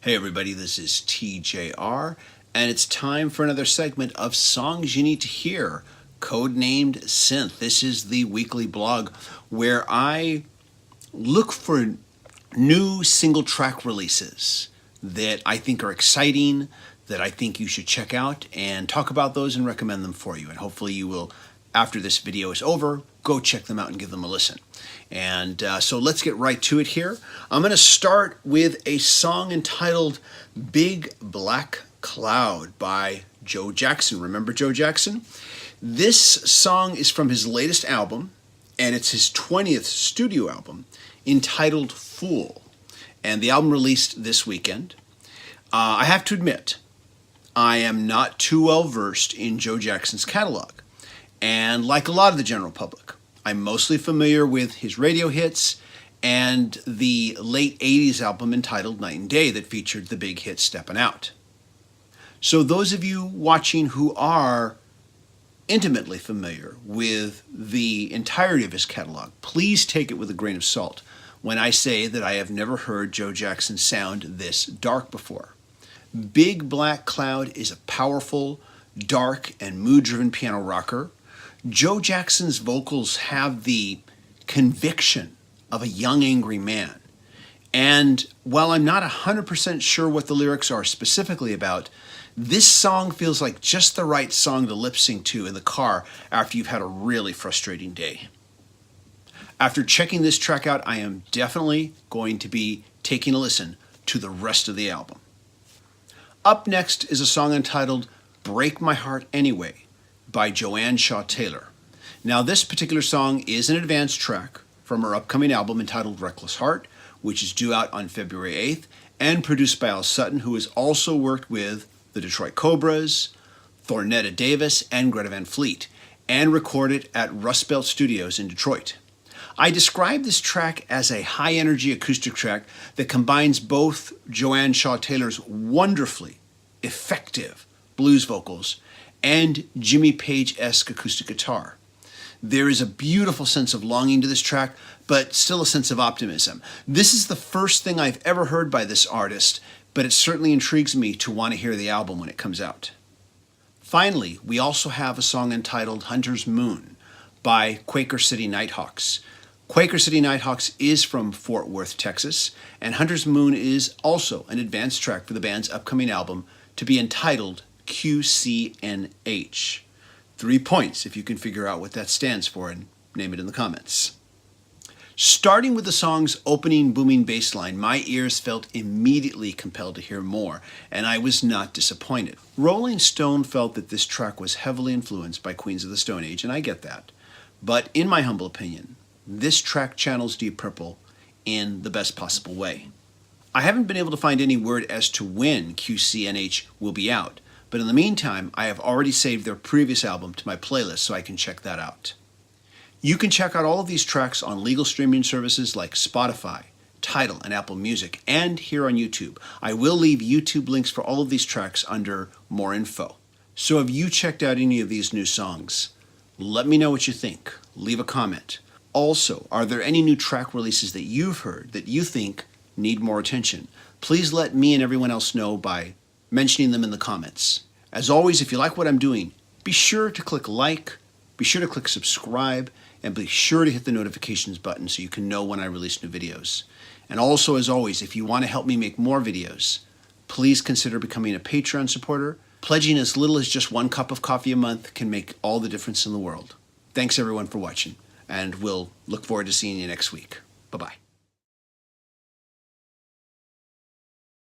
Hey everybody, this is TJR, and it's time for another segment of Songs You Need to Hear, codenamed Synth. This is the weekly blog where I look for new single track releases that I think are exciting, that I think you should check out, and talk about those and recommend them for you. And hopefully you will, after this video is over, go check them out and give them a listen. And so let's get right to it here. I'm going to start with a song entitled Big Black Cloud by Joe Jackson. Remember Joe Jackson? This song is from his latest album, and it's his 20th studio album entitled Fool. And the album released this weekend. I have to admit, I am not too well versed in Joe Jackson's catalog. And like a lot of the general public, I'm mostly familiar with his radio hits and the late 80s album entitled Night and Day that featured the big hit Steppin' Out. So those of you watching who are intimately familiar with the entirety of his catalog, please take it with a grain of salt when I say that I have never heard Joe Jackson sound this dark before. Big Black Cloud is a powerful, dark, and mood-driven piano rocker. Joe Jackson's vocals have the conviction of a young, angry man. And while I'm not 100% sure what the lyrics are specifically about, this song feels like just the right song to lip sync to in the car after you've had a really frustrating day. After checking this track out, I am definitely going to be taking a listen to the rest of the album. Up next is a song entitled Break My Heart Anyway by Joanne Taylor. Now this particular song is an advanced track from her upcoming album entitled Reckless Heart, which is due out on February 8th and produced by Al Sutton, who has also worked with the Detroit Cobras, Thornetta Davis, and Greta Van Fleet, and recorded at Rust Belt Studios in Detroit. I describe this track as a high-energy acoustic track that combines both Joanne Taylor's wonderfully effective blues vocals and Jimmy Page-esque acoustic guitar. There is a beautiful sense of longing to this track, but still a sense of optimism. This is the first thing I've ever heard by this artist, but it certainly intrigues me to want to hear the album when it comes out. Finally, we also have a song entitled Hunter's Moon by Quaker City Nighthawks. Quaker City Nighthawks is from Fort Worth, Texas, and Hunter's Moon is also an advanced track for the band's upcoming album to be entitled QCNH. 3 points if you can figure out what that stands for and name it in the comments. Starting with the song's opening booming bass line, my ears felt immediately compelled to hear more, and I was not disappointed. Rolling Stone felt that this track was heavily influenced by Queens of the Stone Age, and I get that. But in my humble opinion, this track channels Deep Purple in the best possible way. I haven't been able to find any word as to when QCNH will be out, but in the meantime, I have already saved their previous album to my playlist so I can check that out. You can check out all of these tracks on legal streaming services like Spotify, Tidal, and Apple Music, and here on YouTube. I will leave YouTube links for all of these tracks under More Info. So have you checked out any of these new songs? Let me know what you think. Leave a comment. Also, are there any new track releases that you've heard that you think need more attention? Please let me and everyone else know by mentioning them in the comments. As always, if you like what I'm doing, be sure to click like, be sure to click subscribe, and be sure to hit the notifications button so you can know when I release new videos. And also, as always, if you want to help me make more videos, please consider becoming a Patreon supporter. Pledging as little as just 1 cup of coffee a month can make all the difference in the world. Thanks everyone for watching, and we'll look forward to seeing you next week. Bye-bye.